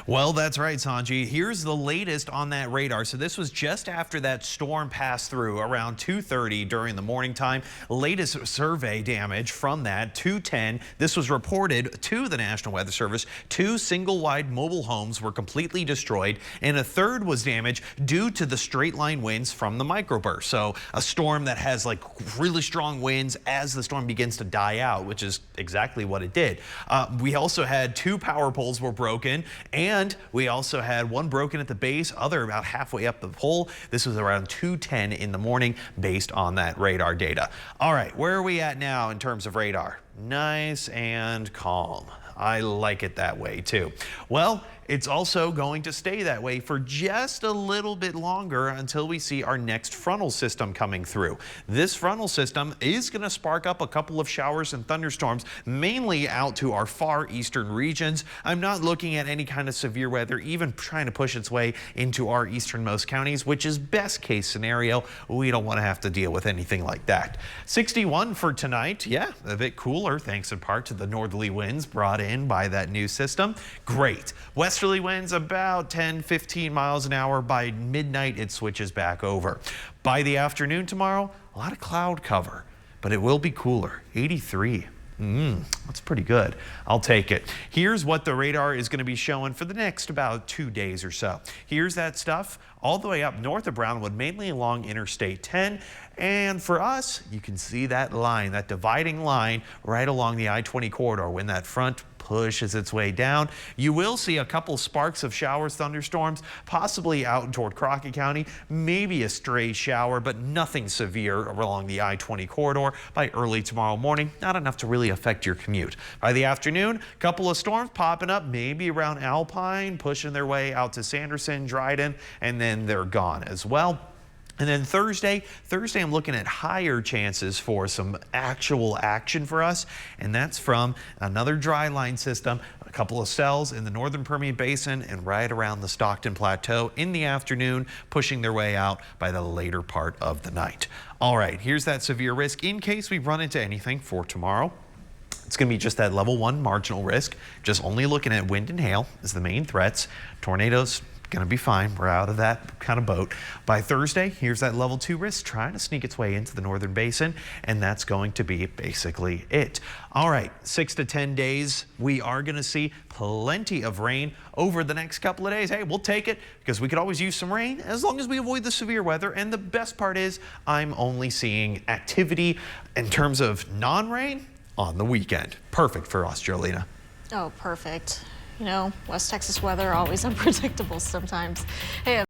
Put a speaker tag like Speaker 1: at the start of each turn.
Speaker 1: Well, that's right, Sanji. Here's the latest on that radar. So this was just after that storm passed through around 2:30 during the morning time. Latest survey damage from that 2:10. This was reported to the National Weather Service. 2 single-wide mobile homes were completely destroyed, and a third was damaged due to the straight line winds from the microburst. So a storm that has like really strong winds as the storm begins to die out, which is exactly what it did. We also had 2 power poles were broken, and we also had 1 broken at the base, other about halfway up the pole. This was around 2:10 in the morning based on that radar data. All right, where are we at now in terms of radar? Nice and calm. I like it that way too. Well, it's also going to stay that way for just a little bit longer until we see our next frontal system coming through. This frontal system is going to spark up a couple of showers and thunderstorms, mainly out to our far eastern regions. I'm not looking at any kind of severe weather, even trying to push its way into our easternmost counties, which is best case scenario. We don't want to have to deal with anything like that. 61 for tonight. Yeah, a bit cooler, thanks in part to the northerly winds brought in by that new system. Great. Westerly winds about 10-15 miles an hour. By midnight, it switches back over. By the afternoon tomorrow, a lot of cloud cover, but it will be cooler. 83. That's pretty good. I'll take it. Here's what the radar is going to be showing for the next about 2 days or so. Here's that stuff all the way up north of Brownwood, mainly along Interstate 10. And for us, you can see that line, that dividing line right along the I-20 corridor. When that front pushes its way down, you will see a couple sparks of showers, thunderstorms, possibly out toward Crockett County, maybe a stray shower, but nothing severe along the I-20 corridor by early tomorrow morning. Not enough to really affect your commute. By the afternoon, a couple of storms popping up, maybe around Alpine, pushing their way out to Sanderson, Dryden, and then they're gone as well. And then Thursday, I'm looking at higher chances for some actual action for us, and that's from another dry line system, a couple of cells in the northern Permian Basin and right around the Stockton Plateau in the afternoon, pushing their way out by the later part of the night. All right, here's that severe risk in case we run into anything for tomorrow. It's going to be just that level 1 marginal risk, just only looking at wind and hail as the main threats. Tornadoes, going to be fine. We're out of that kind of boat. By Thursday, here's that level 2 risk trying to sneak its way into the northern basin, and that's going to be basically it. All right, 6 to 10 days, we are going to see plenty of rain over the next couple of days. Hey, we'll take it because we could always use some rain as long as we avoid the severe weather. And the best part is I'm only seeing activity in terms of non-rain on the weekend. Perfect for us, Jolena.
Speaker 2: Oh, perfect. You know, West Texas weather always unpredictable sometimes. Hey,